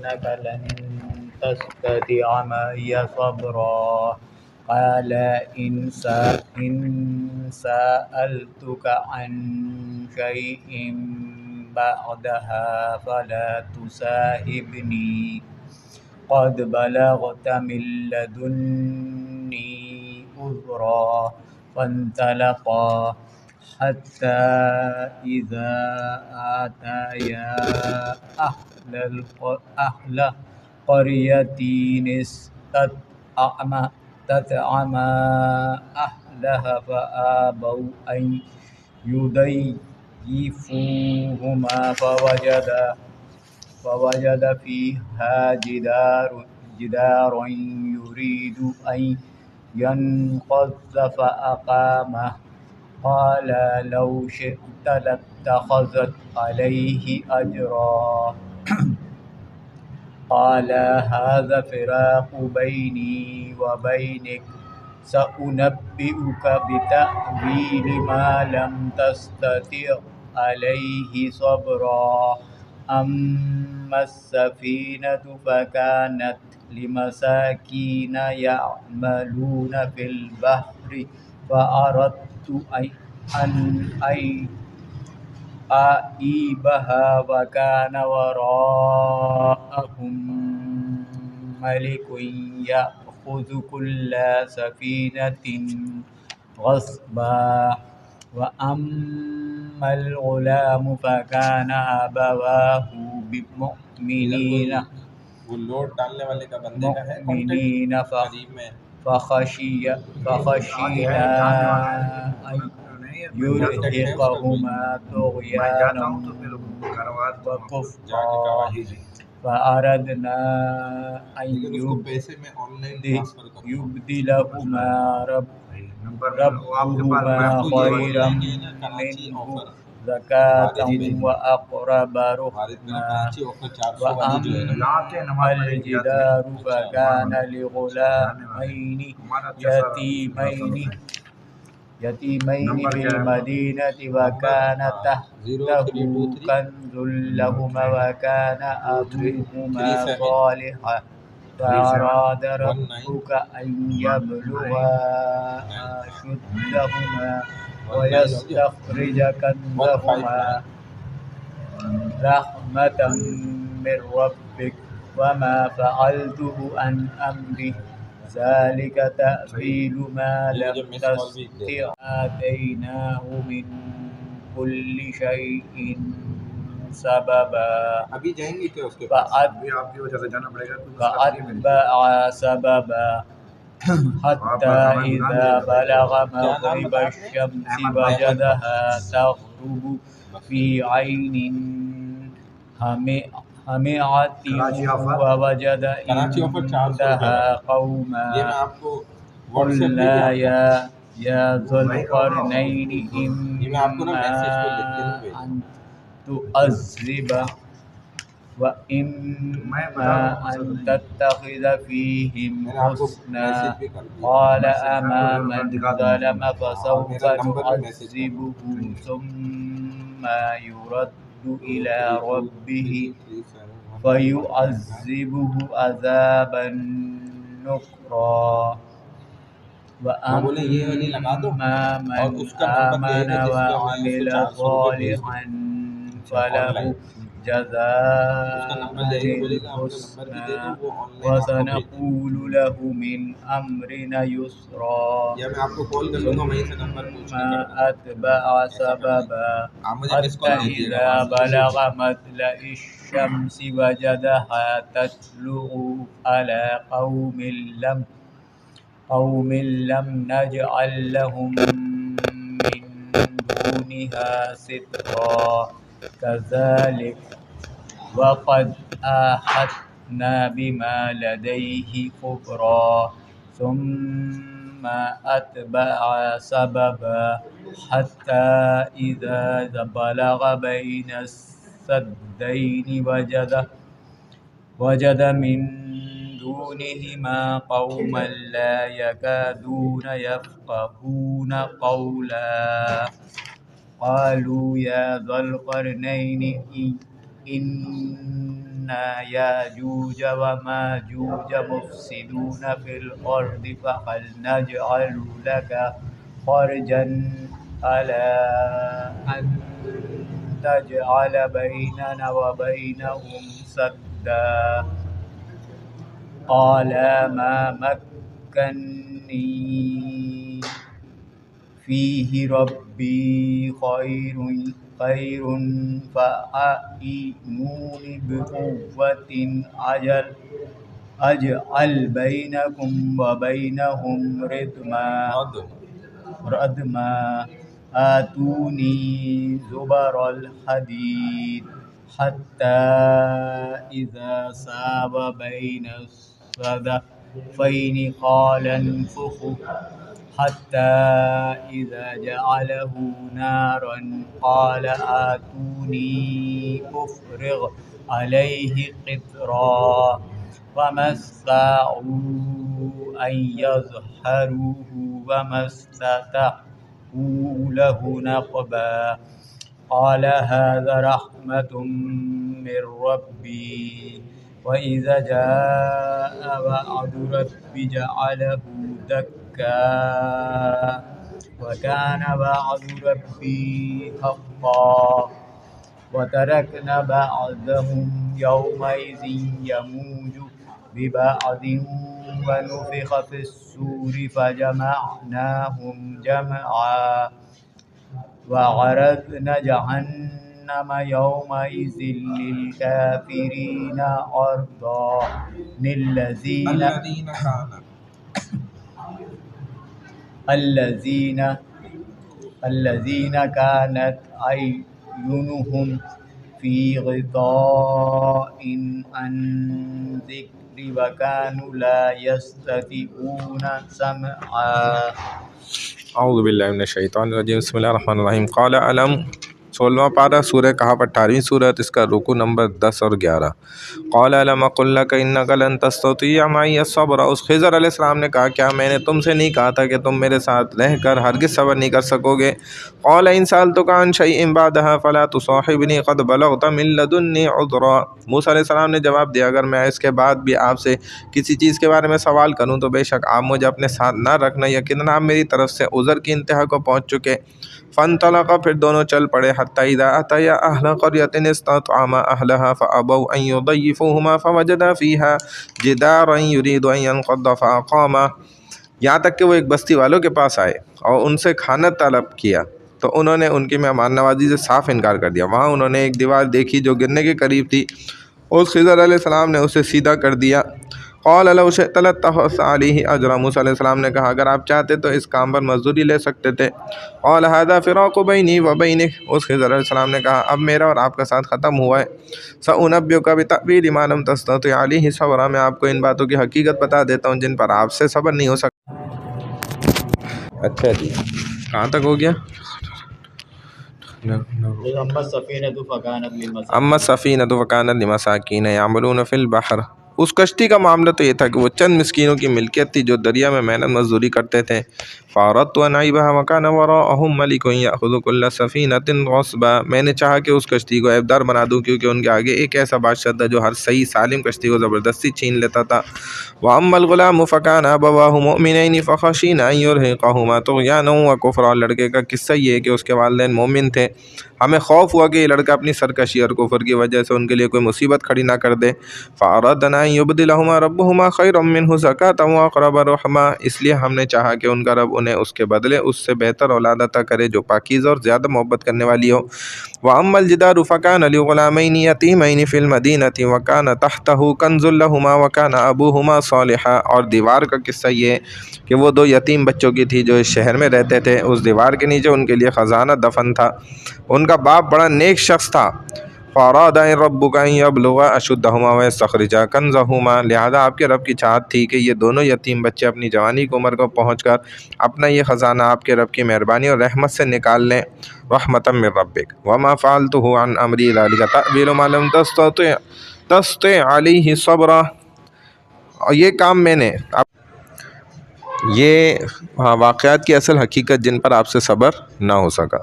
إنك لن تستطيع معي صبرا قال إن سألتك عن شيء بعدها فلا تصاحبني قد بلغت من لدني عذرا فانطلقا حتى إذا أتيا أهل قرية استطعما أهلها فأبوا أن يضيفوهما فوجد فيها جدارا يريد أن ينقض فأقامه قال لو شئت لاتخذت عليه أجرا قال هذا فراق بيني وبينك سأنبئك بتأويل ما لم تستطع عليه صبرا أما السفينة فكانت لمساكين يعملون في البحر فأردت أن أعيبها وكان وراءهم ملك يأخذ كل سفينة غصبا وأما الغلام فكان أبواه مؤمنين وہ لوڈ ڈالنے والے کا بندے کا ہے مؤمنين قریب میں فخشينا أن يرهقهما طغيانا وكفرا فأردنا أن يبدلهما ربهما خيرا منه زكاة وأقرب رحما وأما الجدار فكان لغلامين يتيمين في المدينة وكان تحته كنز لهما وكان أبوهما صالحا فأراد ربك أن يبلغا أشدهما ويستخرج كنزهما رحمة من ربك وما فعلته عن أمري ذلك تأويل ما لم تستطع آتيناه من كل شيء سببا ابھی جائیں گے کیا اس کے پاس فأتبع سببا حتى إذا بلغ مغرب الشمس وجدها تغرب في عين حمئة ووجد عندها قوما قلنا يا ذو القرنين إما أن تؤذب وإما أن تتخذ فيهم حسنا قال أما من ظلم فسوف نعذبه ثم يرد إلى ربه فيعذبه عذابا نكرا وأما من آمن وعمل صالحا فله جزاء الحسنى وسنقول له من أمرنا يسرا ثم أتبع سببا حتى إذا بلغ مطلع الشمس وجدها تطلع على قوم لم نجعل لهم من دونها سترا كذلك وقد أحطنا بما لديه خبرا ثم أتبع سببا حتى إذا بلغ بين السدين وجد من دونهما قوما لا يكادون يفقهون قولا قالوا يا ذا القرنين إن ياجوج وماجوج مفسدون في الأرض فهل نجعل لك خرجا على أن تجعل بيننا وبينهم سدا قال ما مكني فيه ربي خير فأعينوني بقوة أجعل بينكم وبينهم ردما آتوني زبر الحديد حتى إذا ساب بين الصدفين قال انفخوا حتى إذا جعله نارا قال آتوني أفرغ عليه قطرا فما استطاعوا أن يظهروه وما استطاعوا له نقبا قال هذا رحمة من ربي وإذا جاء وعد ربي جعله دكا وكان وعد ربي حقا وتركنا بعضهم يومئذ يموج ببعض ونفخ في السور فجمعناهم جمعا وعرضنا جهنم يومئذ للكافرين عرضا الذين كانت أعينهم في غطاء عن ذكري وكانوا لا يستطيعون سمعا اعوذ باللہ من الشیطان الرجیم بسم اللہ الرحمن الرحیم قال علم 16واں پارہ سورہ کہف 18ویں سورت، اس کا رکوع نمبر 10 اور 11۔ قال علم اقل لک انک لن تستطیع معی الصبر، اس خضر علیہ السلام نے کہا کیا میں نے تم سے نہیں کہا تھا کہ تم میرے ساتھ رہ کر ہرگز صبر نہیں کر سکو گے؟ قال ان سألتک عن شیء بعدها فلا تصاحبنی قد بلغت من لدنی عذرا، موسیٰ علیہ السلام نے جواب دیا اگر میں اس کے بعد بھی آپ سے کسی چیز کے بارے میں سوال کروں تو بے شک آپ مجھے اپنے ساتھ نہ رکھنا، یقیناً آپ میری طرف سے عذر کی انتہا کو پہنچ چکے۔ فانطلقا، پھر دونوں چل پڑے، حتی اذا اتیا اہل قریۃ استطعما اہلها فابوا ان یضیفوہما فوجدا فیہا جدارا یرید ان ینقض فاقاما، یہاں تک کہ وہ ایک بستی والوں کے پاس آئے اور ان سے کھانا طلب کیا تو انہوں نے ان کی مہمان نوازی سے صاف انکار کر دیا۔ وہاں انہوں نے ایک دیوار دیکھی جو گرنے کے قریب تھی، اس خضر علیہ السلام نے اسے سیدھا کر دیا۔ قال لو شئت لاتخذت علیہ اجرا، موسیٰ علیہ السلام نے کہا اگر آپ چاہتے تو اس کام پر مزدوری لے سکتے تھے۔ قال هذا فراق بینی و بینک، اس خضر علیہ السلام نے کہا اب میرا اور آپ کا ساتھ ختم ہوا ہے۔ سأنبئک بتأویل ما لم تستطع علیہ صبرا، میں آپ کو ان باتوں کی حقیقت بتا دیتا ہوں جن پر آپ سے صبر نہیں ہو سکتا۔ اچھا جی، کہاں تک ہو گیا؟ اما السفینۃ فکانت لمساکین یعملون فی البحر، اس کشتی کا معاملہ تو یہ تھا کہ وہ چند مسکینوں کی ملکیت تھی جو دریا میں محنت مزدوری کرتے تھے۔ فاردت ان اعیبها وکان وراءهم ملک یأخذ کل سفینۃ غصبا، میں نے چاہا کہ اس کشتی کو عیبدار بنا دوں کیونکہ ان کے آگے ایک ایسا بادشاہ تھا جو ہر صحیح سالم کشتی کو زبردستی چھین لیتا تھا۔ واما الغلام فکان ابواہ مؤمنین فخشینا ان یرہقہما طغیانا وکفرا، لڑکے کا قصہ یہ ہے کہ اس کے والدین مومن تھے، ہمیں خوف ہوا کہ یہ لڑکا اپنی سرکشی اور کفر کی وجہ سے ان کے لیے کوئی مصیبت کھڑی نہ کر دے۔ فأردنا ان یبدلہما ربہما خیرا منہ زکاۃ واقرب رحما، اس لیے ہم نے چاہا کہ ان کا رب انہیں اس کے بدلے اس سے بہتر اولاد عطا کرے جو پاکیزہ اور زیادہ محبت کرنے والی ہو۔ وأما الجدار فكان لغلامين يتيمين في المدينة وكان تحته كنز لهما وكان أبوهما صالحا، اور دیوار کا قصہ یہ ہے کہ وہ دو یتیم بچوں کی تھی جو اس شہر میں رہتے تھے، اس دیوار کے نیچے ان کے لیے خزانہ دفن تھا، ان کا باپ بڑا نیک شخص تھا۔ فاراد ربک ان یبلغا اشدہما ویستخرجا کنزہما، لہذا آپ کے رب کی چاہت تھی کہ یہ دونوں یتیم بچے اپنی جوانی کی عمر کو پہنچ کر اپنا یہ خزانہ آپ کے رب کی مہربانی اور رحمت سے نکال لیں۔ رحمتا من ربک وما فعلتہ عن امری ذلک تأویل ما لم تستطع علیہ صبرا، اور یہ کام میں نے یہ واقعات کی اصل حقیقت جن پر آپ سے صبر نہ ہو سکا۔